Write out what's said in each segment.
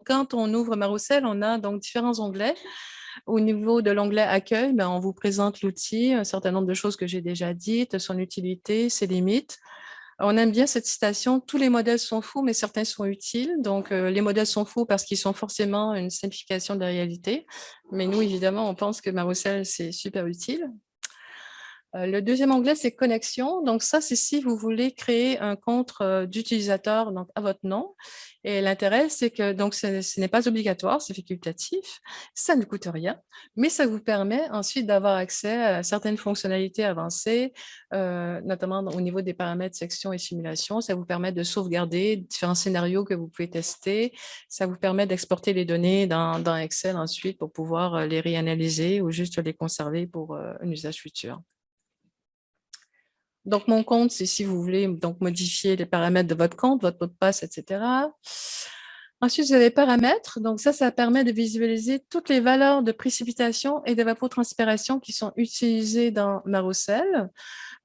quand on ouvre Marousel, on a donc différents onglets. Au niveau de l'onglet Accueil, ben, on vous présente l'outil, un certain nombre de choses que j'ai déjà dites, son utilité, ses limites. On aime bien cette citation, tous les modèles sont faux, mais certains sont utiles. Donc, les modèles sont faux parce qu'ils sont forcément une simplification de la réalité. Mais nous, évidemment, on pense que Marousel, c'est super utile. Le deuxième onglet, c'est Connexion. Donc ça, c'est si vous voulez créer un compte d'utilisateur donc à votre nom. Et l'intérêt, c'est que donc ce n'est pas obligatoire, c'est facultatif, ça ne coûte rien, mais ça vous permet ensuite d'avoir accès à certaines fonctionnalités avancées, notamment au niveau des paramètres section et simulation. Ça vous permet de sauvegarder différents scénarios que vous pouvez tester. Ça vous permet d'exporter les données dans Excel ensuite pour pouvoir les réanalyser ou juste les conserver pour un usage futur. Donc, mon compte, c'est si vous voulez donc modifier les paramètres de votre compte, votre mot de passe, etc. Ensuite, vous avez paramètres. Donc, ça permet de visualiser toutes les valeurs de précipitation et d'évapotranspiration qui sont utilisées dans Marousel.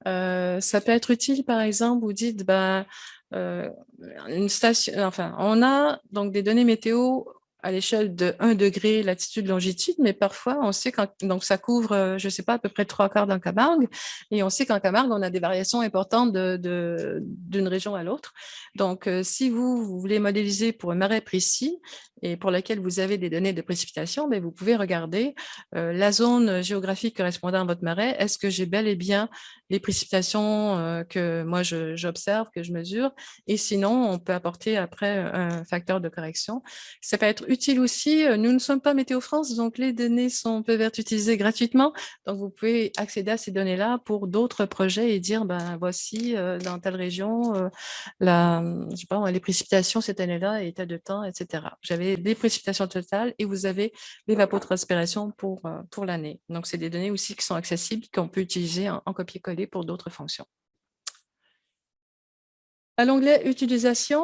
Ça peut être utile, par exemple, vous dites, ben, une station, enfin, on a donc des données météo à l'échelle de 1 degré latitude, longitude, mais parfois, on sait quand, donc ça couvre, je ne sais pas, à peu près 3/4 dans Camargue, et on sait qu'en Camargue, on a des variations importantes d'une région à l'autre. Donc, si vous voulez modéliser pour un marais précis et pour lequel vous avez des données de précipitation, mais vous pouvez regarder la zone géographique correspondant à votre marais. Est-ce que j'ai bel et bien les précipitations que moi j'observe, que je mesure? Et sinon, on peut apporter après un facteur de correction. Ça peut être utile aussi. Nous ne sommes pas Météo France, donc les données peuvent être utilisées gratuitement. Donc, vous pouvez accéder à ces données-là pour d'autres projets et dire, ben, voici dans telle région, je sais pas, les précipitations cette année-là étaient de temps, etc. J'avais des précipitations totales et vous avez l'évapotranspiration pour l'année. Donc, c'est des données aussi qui sont accessibles, qu'on peut utiliser en copier-coller pour d'autres fonctions. À l'onglet Utilisation,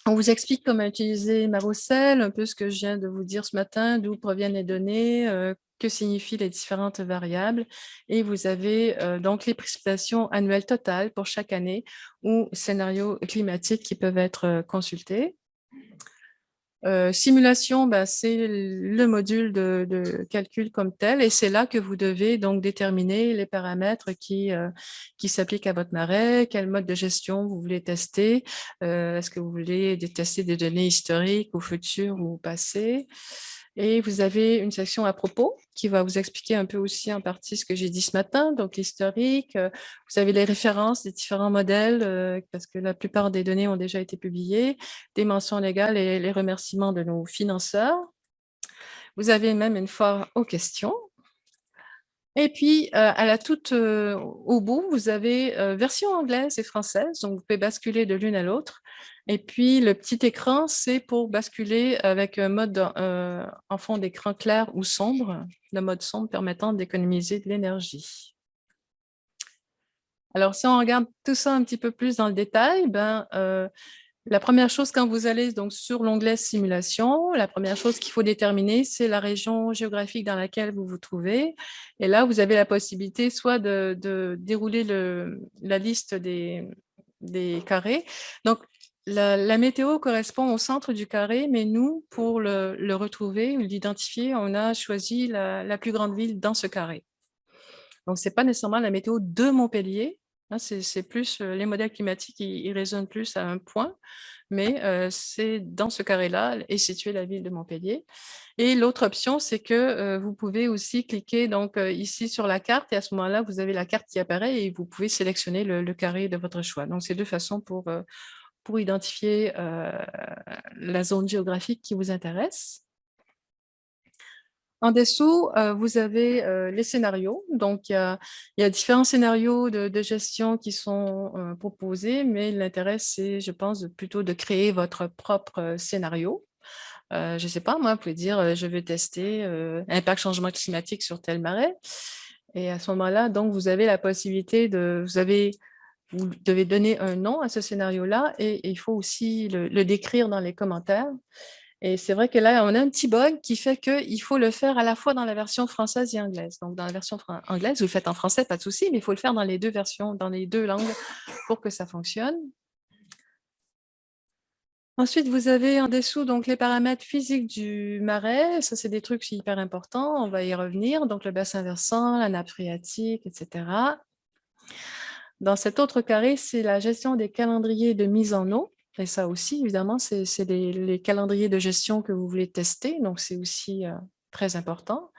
on vous explique comment utiliser Marousel, un peu ce que je viens de vous dire ce matin, d'où proviennent les données, que signifient les différentes variables. Et vous avez donc les précipitations annuelles totales pour chaque année ou scénarios climatiques qui peuvent être consultés. Simulation, bah, c'est le module de calcul comme tel, et c'est là que vous devez donc déterminer les paramètres qui s'appliquent à votre marais, quel mode de gestion vous voulez tester, est-ce que vous voulez tester des données historiques ou futures ou passées. Et vous avez une section à propos qui va vous expliquer un peu aussi en partie ce que j'ai dit ce matin, donc l'historique. Vous avez les références des différents modèles parce que la plupart des données ont déjà été publiées, des mentions légales et les remerciements de nos financeurs. Vous avez même une foire aux questions. Et puis, à la toute au bout, vous avez version anglaise et française, donc vous pouvez basculer de l'une à l'autre. Et puis, le petit écran, c'est pour basculer avec un mode en fond d'écran clair ou sombre, le mode sombre permettant d'économiser de l'énergie. Alors, si on regarde tout ça un petit peu plus dans le détail, ben, la première chose, quand vous allez donc sur l'onglet Simulation, la première chose qu'il faut déterminer, c'est la région géographique dans laquelle vous vous trouvez. Et là, vous avez la possibilité soit de dérouler la liste des carrés. Donc, la météo correspond au centre du carré, mais nous, pour le retrouver ou l'identifier, on a choisi la plus grande ville dans ce carré. Donc, ce n'est pas nécessairement la météo de Montpellier. Hein, c'est plus les modèles climatiques, ils résonnent plus à un point, mais c'est dans ce carré-là est située la ville de Montpellier. Et l'autre option, c'est que vous pouvez aussi cliquer donc ici sur la carte et à ce moment-là, vous avez la carte qui apparaît et vous pouvez sélectionner le carré de votre choix. Donc, c'est deux façons pour identifier la zone géographique qui vous intéresse. En dessous, vous avez les scénarios. Donc, il y a différents scénarios de gestion qui sont proposés, mais l'intérêt, c'est, je pense, plutôt de créer votre propre scénario. Je ne sais pas, moi, vous pouvez dire, je veux tester impact changement climatique sur tel marais. Et à ce moment-là, donc, vous avez la possibilité vous devez donner un nom à ce scénario-là et il faut aussi le décrire dans les commentaires. Et c'est vrai que là, on a un petit bug qui fait qu'il faut le faire à la fois dans la version française et anglaise. Donc, dans la version anglaise, vous le faites en français, pas de souci, mais il faut le faire dans les deux versions, dans les deux langues pour que ça fonctionne. Ensuite, vous avez en dessous donc les paramètres physiques du marais. Ça, c'est des trucs hyper importants. On va y revenir. Donc, le bassin versant, la nappe phréatique, etc. Dans cet autre carré, c'est la gestion des calendriers de mise en eau. Et ça aussi, évidemment, c'est les calendriers de gestion que vous voulez tester. Donc, c'est aussi très important.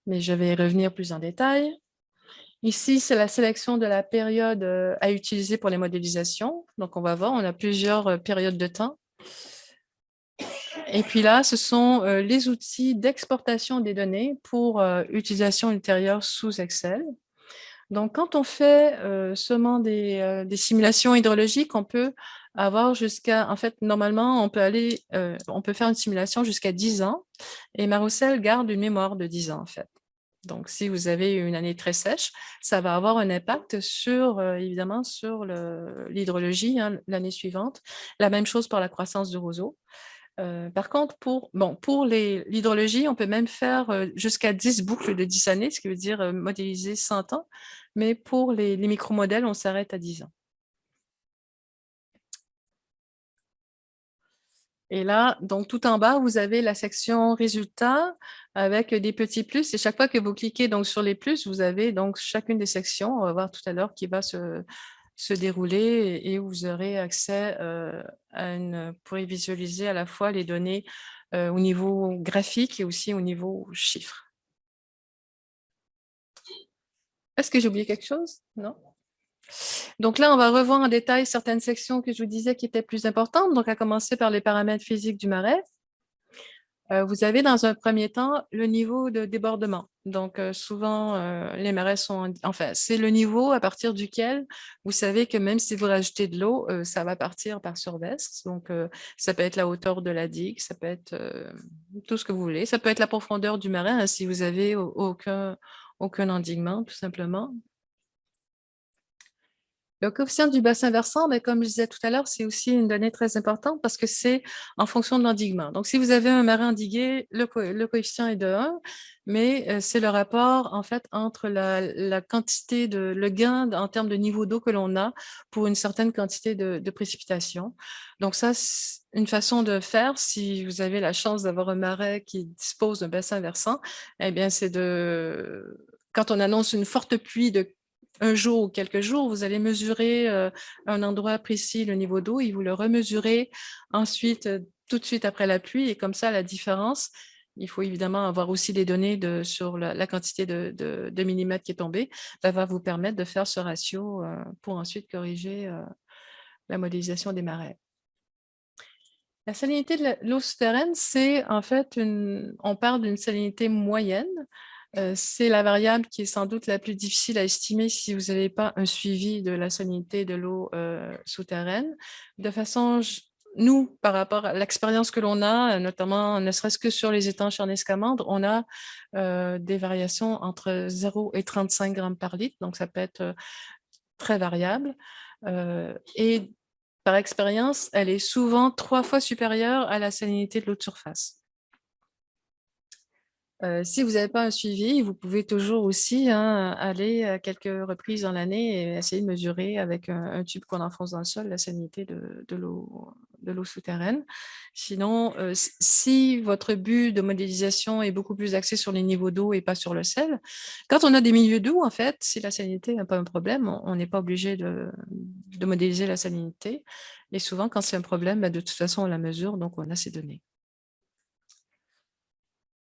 Mais je vais y revenir plus en détail. Ici, c'est la sélection de la période à utiliser pour les modélisations. Donc, on va voir, on a plusieurs périodes de temps. Et puis là, ce sont les outils d'exportation des données pour utilisation ultérieure sous Excel. Donc, quand on fait seulement des simulations hydrologiques, on peut avoir jusqu'à, en fait, normalement, on peut faire une simulation jusqu'à 10 ans. Et Marousel garde une mémoire de 10 ans, en fait. Donc, si vous avez une année très sèche, ça va avoir un impact sur, évidemment, sur l'hydrologie l'année suivante. La même chose pour la croissance du roseau. Par contre, pour l'hydrologie, on peut même faire jusqu'à 10 boucles de 10 années, ce qui veut dire modéliser 100 ans. Mais pour les micromodèles, on s'arrête à 10 ans. Et là, donc tout en bas, vous avez la section résultats avec des petits plus. Et chaque fois que vous cliquez donc, sur les plus, vous avez donc chacune des sections, on va voir tout à l'heure, qui va se dérouler et où vous aurez accès pour y visualiser à la fois les données au niveau graphique et aussi au niveau chiffres. Est-ce que j'ai oublié quelque chose? Non? Donc là, on va revoir en détail certaines sections que je vous disais qui étaient plus importantes. Donc, à commencer par les paramètres physiques du marais. Vous avez dans un premier temps le niveau de débordement. Donc, souvent, les marais sont... Enfin, c'est le niveau à partir duquel vous savez que même si vous rajoutez de l'eau, ça va partir par surverse. Donc, ça peut être la hauteur de la digue, ça peut être tout ce que vous voulez. Ça peut être la profondeur du marais hein, si vous avez aucun endiguement, tout simplement. Le coefficient du bassin versant, comme je disais tout à l'heure, c'est aussi une donnée très importante parce que c'est en fonction de l'endiguement. Donc, si vous avez un marais endigué, le coefficient est de 1, mais c'est le rapport en fait entre la quantité le gain en termes de niveau d'eau que l'on a pour une certaine quantité de précipitation. Donc, ça, c'est une façon de faire si vous avez la chance d'avoir un marais qui dispose d'un bassin versant, eh bien, c'est quand on annonce une forte pluie de un jour ou quelques jours, vous allez mesurer un endroit précis, le niveau d'eau, et vous le remesurez ensuite, tout de suite après la pluie. Et comme ça, la différence, il faut évidemment avoir aussi des données sur la quantité de millimètres qui est tombée, va vous permettre de faire ce ratio pour ensuite corriger la modélisation des marais. La salinité de l'eau souterraine, c'est en fait on parle d'une salinité moyenne. C'est la variable qui est sans doute la plus difficile à estimer si vous n'avez pas un suivi de la salinité de l'eau souterraine. De façon, nous, par rapport à l'expérience que l'on a, notamment ne serait-ce que sur les étangs Charny-Escamandre, on a des variations entre 0 et 35 grammes par litre, donc ça peut être très variable. Et par expérience, elle est souvent 3 fois supérieure à la salinité de l'eau de surface. Si vous n'avez pas un suivi, vous pouvez toujours aussi aller à quelques reprises dans l'année et essayer de mesurer avec un tube qu'on enfonce dans le sol la salinité de l'eau souterraine. Sinon, si votre but de modélisation est beaucoup plus axé sur les niveaux d'eau et pas sur le sel, quand on a des milieux d'eau, en fait, si la salinité n'est pas un problème, on n'est pas obligé de modéliser la salinité. Et souvent, quand c'est un problème, de toute façon, on la mesure, donc on a ces données.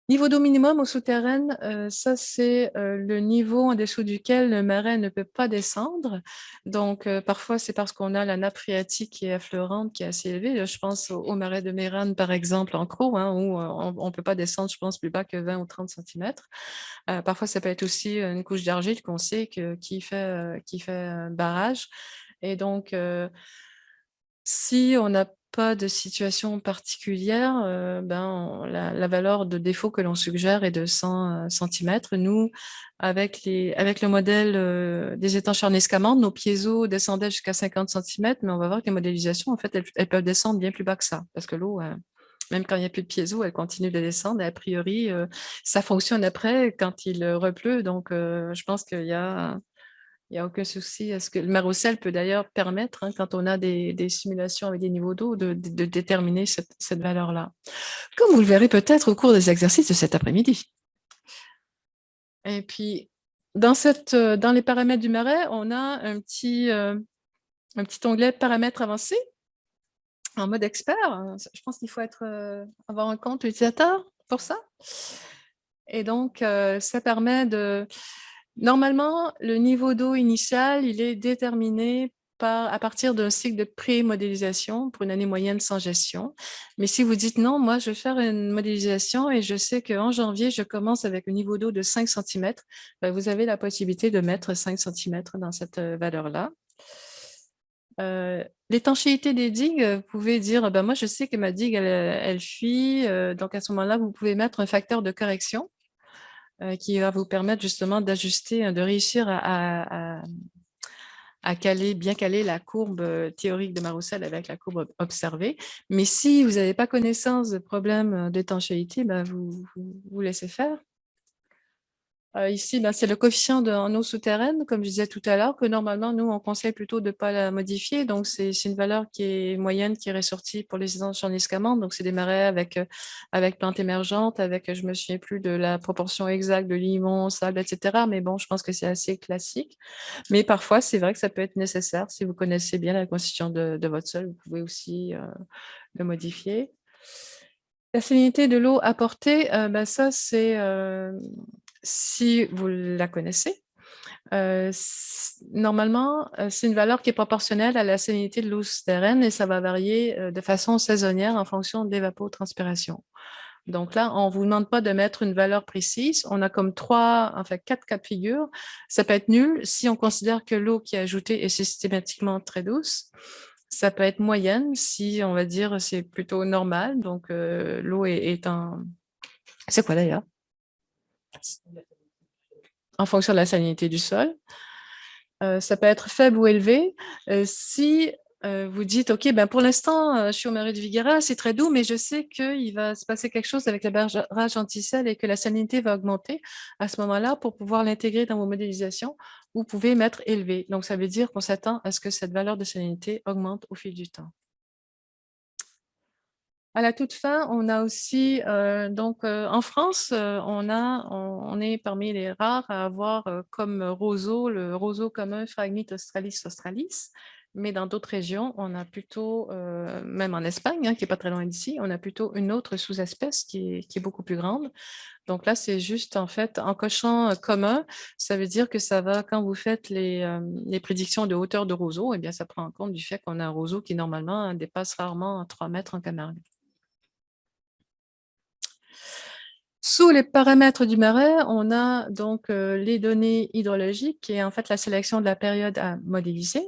Niveau d'eau minimum au souterrain, ça c'est le niveau en dessous duquel le marais ne peut pas descendre. Donc parfois c'est parce qu'on a la nappe phréatique qui est affleurante, qui est assez élevée. Je pense au marais de Mérane par exemple en Crau, où on ne peut pas descendre, je pense, plus bas que 20 ou 30 cm. Parfois ça peut être aussi une couche d'argile qu'on sait qui fait un barrage. Et donc si on n'a pas de situation particulière, la valeur de défaut que l'on suggère est de 100 cm. Nous, avec le modèle des étangs Charny-Escamandre, nos piézos descendaient jusqu'à 50 cm, mais on va voir que les modélisations, en fait, elles peuvent descendre bien plus bas que ça, parce que l'eau, même quand il n'y a plus de piézo, elle continue de descendre. Et a priori, ça fonctionne après quand il repleut. Donc, je pense qu'il y a Il n'y a aucun souci. Est-ce que le Marocel peut d'ailleurs permettre, hein, quand on a des simulations avec des niveaux d'eau, de déterminer cette valeur-là. Comme vous le verrez peut-être au cours des exercices de cet après-midi. Et puis, dans les paramètres du marais, on a un petit onglet paramètres avancés en mode expert. Je pense qu'il faut avoir un compte utilisateur pour ça. Et donc, ça permet de... Normalement, le niveau d'eau initial, il est déterminé à partir d'un cycle de pré-modélisation pour une année moyenne sans gestion. Mais si vous dites non, moi, je vais faire une modélisation et je sais qu'en janvier, je commence avec un niveau d'eau de 5 cm, vous avez la possibilité de mettre 5 cm dans cette valeur-là. L'étanchéité des digues, vous pouvez dire, moi, je sais que ma digue, elle fuit. Donc, à ce moment-là, vous pouvez mettre un facteur de correction qui va vous permettre justement d'ajuster, de réussir à bien caler la courbe théorique de Maroussel avec la courbe observée. Mais si vous n'avez pas connaissance de problème d'étanchéité, vous laissez faire. Ici, c'est le coefficient en eau souterraine, comme je disais tout à l'heure, que normalement, nous, on conseille plutôt de ne pas la modifier. Donc, c'est une valeur qui est moyenne, qui est ressortie pour les étangs en escamante. Donc, c'est des marais avec plantes émergentes, avec, je ne me souviens plus de la proportion exacte de limon, sable, etc. Mais bon, je pense que c'est assez classique. Mais parfois, c'est vrai que ça peut être nécessaire. Si vous connaissez bien la constitution de votre sol, vous pouvez aussi le modifier. La salinité de l'eau apportée, ça, c'est si vous la connaissez. Normalement, c'est une valeur qui est proportionnelle à la salinité de l'eau souterraine et ça va varier de façon saisonnière en fonction de l'évapotranspiration. Donc là, on ne vous demande pas de mettre une valeur précise. On a comme 4 cas de figure. Ça peut être nul si on considère que l'eau qui est ajoutée est systématiquement très douce. Ça peut être moyenne si on va dire c'est plutôt normal. Donc l'eau est en... C'est quoi d'ailleurs? En fonction de la salinité du sol. Ça peut être faible ou élevé. Si vous dites, OK, pour l'instant, je suis au marais de Viguera, c'est très doux, mais je sais qu'il va se passer quelque chose avec la barrage anti-sel et que la salinité va augmenter. À ce moment-là, pour pouvoir l'intégrer dans vos modélisations, vous pouvez mettre élevé. Donc, ça veut dire qu'on s'attend à ce que cette valeur de salinité augmente au fil du temps. À la toute fin, on a aussi, en France, on est parmi les rares à avoir comme roseau le roseau commun Phragmite australis australis. Mais dans d'autres régions, on a plutôt, même en Espagne, qui n'est pas très loin d'ici, on a plutôt une autre sous-espèce qui est beaucoup plus grande. Donc là, c'est juste en fait en cochant commun, ça veut dire que ça va, quand vous faites les prédictions de hauteur de roseau, eh bien, ça prend en compte du fait qu'on a un roseau qui normalement dépasse rarement 3 mètres en Camargue. Sous les paramètres du marais, on a donc les données hydrologiques et en fait la sélection de la période à modéliser.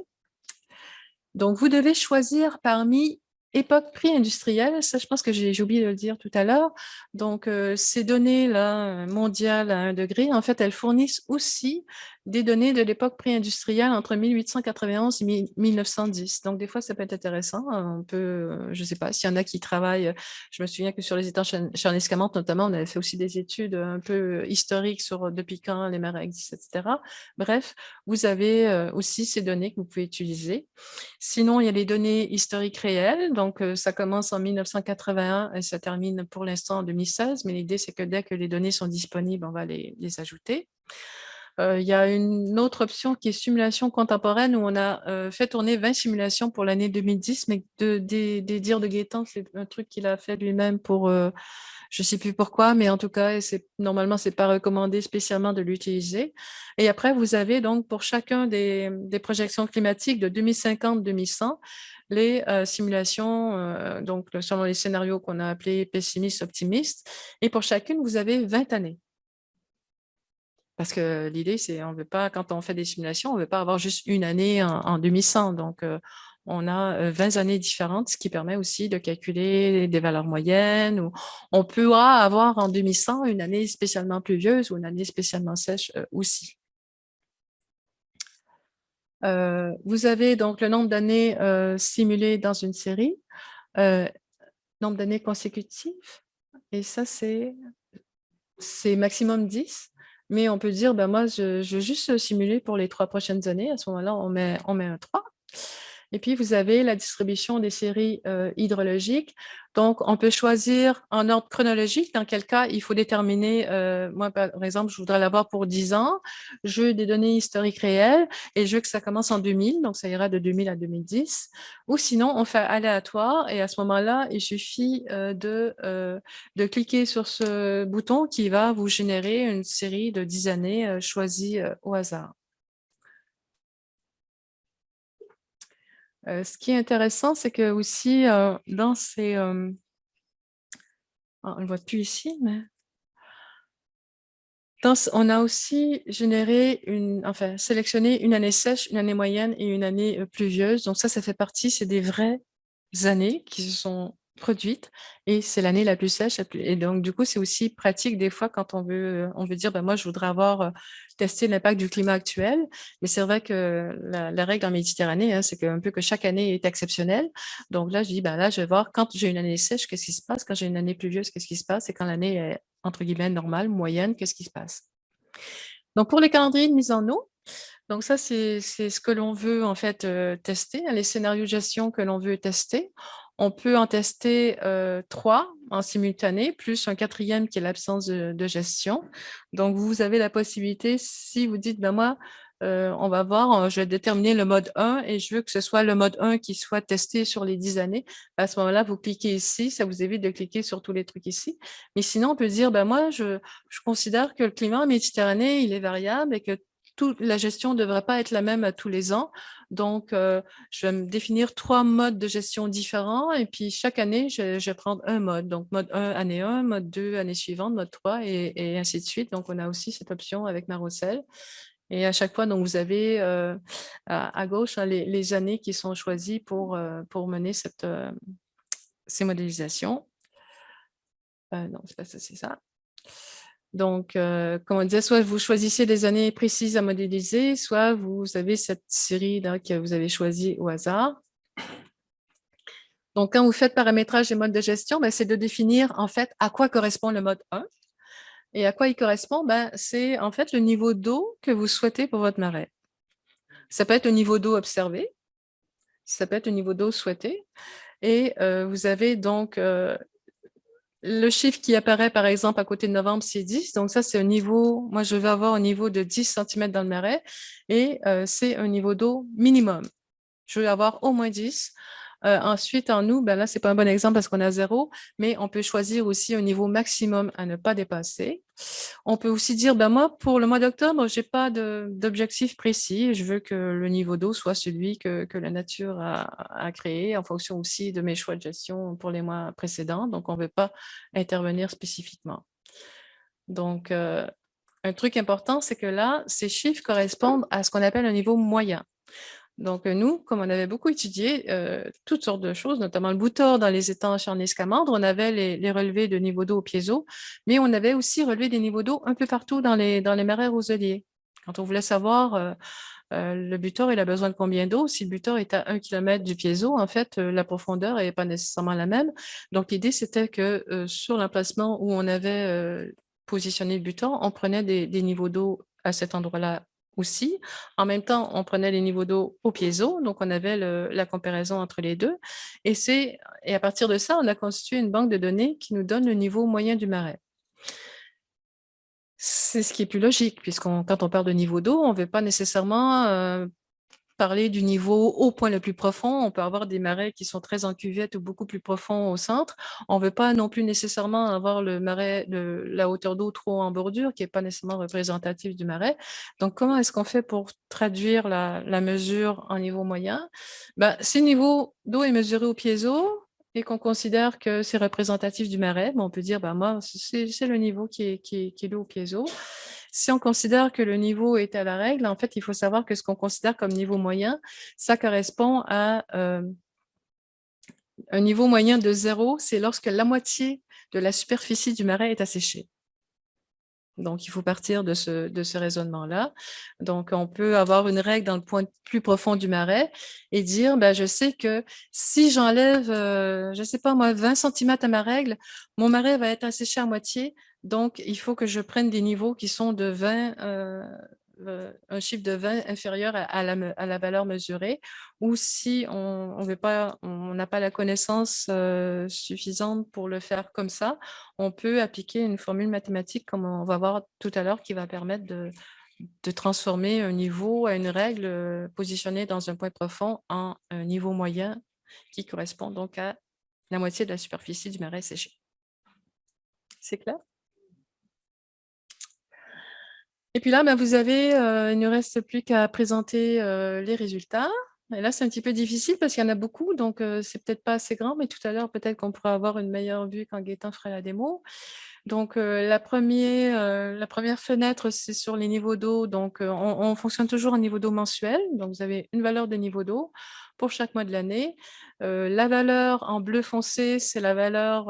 Donc, vous devez choisir parmi époque pré-industrielle, ça je pense que j'ai oublié de le dire tout à l'heure. Donc, ces données-là mondiales à 1 degré, en fait, elles fournissent aussi des données de l'époque pré-industrielle entre 1891 et 1910. Donc, des fois, ça peut être intéressant. On peut, je ne sais pas, s'il y en a qui travaillent, je me souviens que sur les étangs chez Escamante, notamment, on avait fait aussi des études un peu historiques sur depuis quand les marais existent, etc. Bref, vous avez aussi ces données que vous pouvez utiliser. Sinon, il y a les données historiques réelles. Donc, ça commence en 1981 et ça termine pour l'instant en 2016. Mais l'idée, c'est que dès que les données sont disponibles, on va les ajouter. Il y a une autre option qui est simulation contemporaine où on a fait tourner 20 simulations pour l'année 2010, mais des dires de Gaëtan, c'est un truc qu'il a fait lui-même pour, je ne sais plus pourquoi, mais en tout cas, normalement, ce n'est pas recommandé spécialement de l'utiliser. Et après, vous avez donc pour chacun des projections climatiques de 2050-2100, les simulations, donc selon les scénarios qu'on a appelés pessimistes, optimistes. Et pour chacune, vous avez 20 années. Parce que l'idée, c'est on veut pas, quand on fait des simulations, on ne veut pas avoir juste une année en 2100. Donc, on a 20 années différentes, ce qui permet aussi de calculer des valeurs moyennes. Ou on pourra avoir en 2100 une année spécialement pluvieuse ou une année spécialement sèche aussi. Vous avez donc le nombre d'années simulées dans une série, nombre d'années consécutives, et ça, c'est maximum 10. mais on peut dire, ben moi, je veux juste simuler pour les 3 prochaines années. À ce moment-là, on met un 3. Et puis, vous avez la distribution des séries hydrologiques. Donc, on peut choisir en ordre chronologique, dans quel cas il faut déterminer, moi, par exemple, je voudrais l'avoir pour 10 ans, je veux des données historiques réelles et je veux que ça commence en 2000, donc ça ira de 2000 à 2010. Ou sinon, on fait aléatoire et à ce moment-là, il suffit de cliquer sur ce bouton qui va vous générer une série de 10 années choisies au hasard. Ce qui est intéressant, c'est que aussi dans ces... on ne le voit plus ici, mais on a aussi généré enfin, sélectionné une année sèche, une année moyenne et une année pluvieuse. Donc ça fait partie, c'est des vraies années qui se sont produites et c'est l'année la plus sèche. Et donc, du coup, c'est aussi pratique des fois quand on veut dire, ben, moi, je voudrais avoir testé l'impact du climat actuel. Mais c'est vrai que la règle en Méditerranée, hein, c'est un peu que chaque année est exceptionnelle. Donc là, je dis, ben là, je vais voir quand j'ai une année sèche, qu'est-ce qui se passe? Quand j'ai une année pluvieuse, qu'est-ce qui se passe? Et quand l'année est entre guillemets normale, moyenne, qu'est-ce qui se passe? Donc, pour les calendriers de mise en eau, donc ça, c'est ce que l'on veut en fait tester, hein, les scénarios de gestion que l'on veut tester. On peut en tester 3 en simultané, plus un quatrième qui est l'absence de gestion. Donc, vous avez la possibilité, si vous dites, ben moi, on va voir, je vais déterminer le mode 1 et je veux que ce soit le mode 1 qui soit testé sur les 10 années. À ce moment-là, vous cliquez ici, ça vous évite de cliquer sur tous les trucs ici. Mais sinon, on peut dire, ben moi, je considère que le climat en Méditerranée, il est variable et que la gestion ne devrait pas être la même à tous les ans. Donc, je vais me définir 3 modes de gestion différents et puis chaque année, je vais prendre un mode. Donc, mode 1, année 1, mode 2, année suivante, mode 3 et ainsi de suite. Donc, on a aussi cette option avec Marocel. Et à chaque fois, donc, vous avez à gauche hein, les années qui sont choisies pour mener ces modélisations. Non, c'est pas ça, c'est ça. Donc, comme on disait, soit vous choisissez des années précises à modéliser, soit vous avez cette série là que vous avez choisie au hasard. Donc, quand vous faites paramétrage des modes de gestion, ben, c'est de définir en fait à quoi correspond le mode 1. Et à quoi il correspond, ben, c'est en fait le niveau d'eau que vous souhaitez pour votre marais. Ça peut être le niveau d'eau observé, ça peut être le niveau d'eau souhaité. Et vous avez donc le chiffre qui apparaît, par exemple, à côté de novembre, c'est 10. Donc, ça, c'est un niveau, moi, je vais avoir un niveau de 10 cm dans le marais et c'est un niveau d'eau minimum. Je veux avoir au moins 10. Ensuite, en août, ben là, c'est pas un bon exemple parce qu'on a 0, mais on peut choisir aussi un niveau maximum à ne pas dépasser. On peut aussi dire, ben moi, pour le mois d'octobre, j'ai pas d'objectif précis. Je veux que le niveau d'eau soit celui que la nature a créé en fonction aussi de mes choix de gestion pour les mois précédents. Donc, on ne veut pas intervenir spécifiquement. Donc, un truc important, c'est que là, ces chiffres correspondent à ce qu'on appelle un niveau moyen. Donc, nous, comme on avait beaucoup étudié toutes sortes de choses, notamment le boutor dans les étangs Charny-Scamandre, on avait les relevés de niveau d'eau au piézo, mais on avait aussi relevé des niveaux d'eau un peu partout dans les marais roseliers. Quand on voulait savoir le butor, il a besoin de combien d'eau, si le butor est à 1 km du piézo, en fait, la profondeur n'est pas nécessairement la même. Donc, l'idée, c'était que sur l'emplacement où on avait positionné le butor, on prenait des niveaux d'eau à cet endroit-là aussi. En même temps, on prenait les niveaux d'eau au piézo, donc on avait la comparaison entre les deux. Et à partir de ça, on a constitué une banque de données qui nous donne le niveau moyen du marais. C'est ce qui est plus logique, quand on parle de niveau d'eau, on ne veut pas nécessairement parler du niveau au point le plus profond. On peut avoir des marais qui sont très en cuvette ou beaucoup plus profonds au centre. On ne veut pas non plus nécessairement avoir le marais de la hauteur d'eau trop en bordure, qui n'est pas nécessairement représentative du marais. Donc, comment est-ce qu'on fait pour traduire la mesure en niveau moyen? Ben, si le niveau d'eau est mesuré au piézo et qu'on considère que c'est représentatif du marais, ben, on peut dire, ben, moi, c'est le niveau qui est l'eau au piézo. Si on considère que le niveau est à la règle, en fait, il faut savoir que ce qu'on considère comme niveau moyen, ça correspond à un niveau moyen de 0, c'est lorsque la moitié de la superficie du marais est asséchée. Donc, il faut partir de ce raisonnement-là. Donc, on peut avoir une règle dans le point plus profond du marais et dire, ben, je sais que si j'enlève, je ne sais pas moi, 20 centimètres à ma règle, mon marais va être asséché à moitié. Donc, il faut que je prenne des niveaux qui sont de 20, un chiffre de 20 inférieur à la valeur mesurée. Ou si on veut pas, on n'a pas la connaissance suffisante pour le faire comme ça, on peut appliquer une formule mathématique, comme on va voir tout à l'heure, qui va permettre de transformer un niveau à une règle positionnée dans un point profond en un niveau moyen qui correspond donc à la moitié de la superficie du marais séché. C'est clair? Et puis là, ben, vous avez, il ne reste plus qu'à présenter les résultats. Et là, c'est un petit peu difficile parce qu'il y en a beaucoup, donc c'est peut-être pas assez grand, mais tout à l'heure, peut-être qu'on pourra avoir une meilleure vue quand Gaëtan fera la démo. Donc, la première fenêtre, c'est sur les niveaux d'eau. Donc, on fonctionne toujours en niveau d'eau mensuel. Donc, vous avez une valeur de niveau d'eau pour chaque mois de l'année. La valeur en bleu foncé, c'est la valeur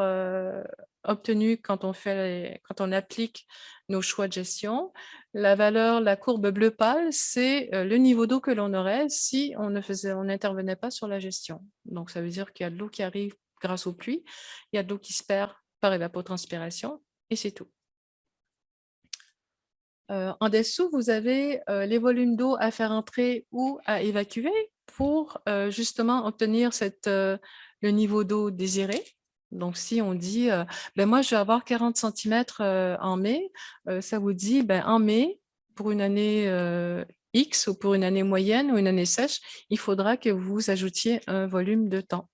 obtenue quand on applique nos choix de gestion. La courbe bleu pâle, c'est le niveau d'eau que l'on aurait si on n'intervenait pas sur la gestion. Donc, ça veut dire qu'il y a de l'eau qui arrive grâce aux pluies, il y a de l'eau qui se perd par évapotranspiration, et c'est tout. En dessous, vous avez les volumes d'eau à faire entrer ou à évacuer pour justement obtenir le niveau d'eau désiré. Donc, si on dit, ben moi, je vais avoir 40 centimètres en mai, ça vous dit, ben, en mai, pour une année X ou pour une année moyenne ou une année sèche, il faudra que vous ajoutiez un volume de temps.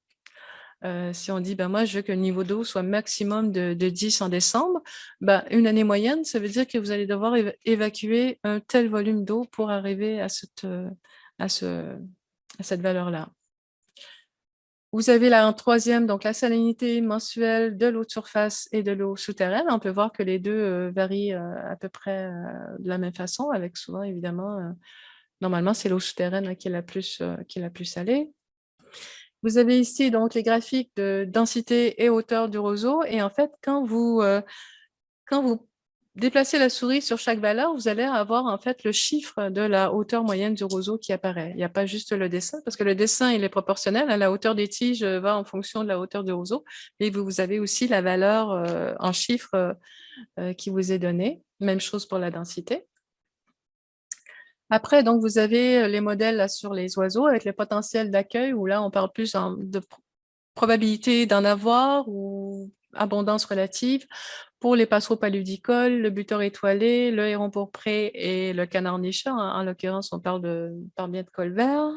Si on dit, ben moi, je veux que le niveau d'eau soit maximum de 10 en décembre, ben, une année moyenne, ça veut dire que vous allez devoir évacuer un tel volume d'eau pour arriver à cette valeur-là. Vous avez là en troisième, donc la salinité mensuelle de l'eau de surface et de l'eau souterraine. On peut voir que les deux varient à peu près de la même façon, avec souvent, évidemment, normalement, c'est l'eau souterraine qui est la plus salée. Vous avez ici donc les graphiques de densité et hauteur du roseau. Et en fait, quand vous déplacez la souris sur chaque valeur, vous allez avoir en fait le chiffre de la hauteur moyenne du roseau qui apparaît. Il n'y a pas juste le dessin, parce que le dessin, il est proportionnel. La hauteur des tiges va en fonction de la hauteur du roseau. Mais vous avez aussi la valeur en chiffres qui vous est donnée. Même chose pour la densité. Après, donc, vous avez les modèles là, sur les oiseaux avec le potentiel d'accueil, où là, on parle plus de probabilité d'en avoir ou abondance relative pour les passereaux paludicoles, le buteur étoilé, le héron pourpré et le canard nicheur. En l'occurrence, on parle bien de colvert.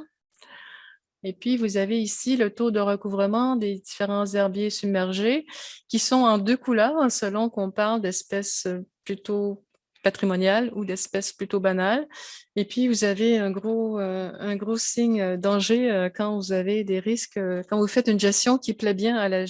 Et puis, vous avez ici le taux de recouvrement des différents herbiers submergés qui sont en deux couleurs selon qu'on parle d'espèces plutôt patrimoniales ou d'espèces plutôt banales. Et puis, vous avez un gros signe danger quand vous avez des risques, quand vous faites une gestion qui plaît bien à la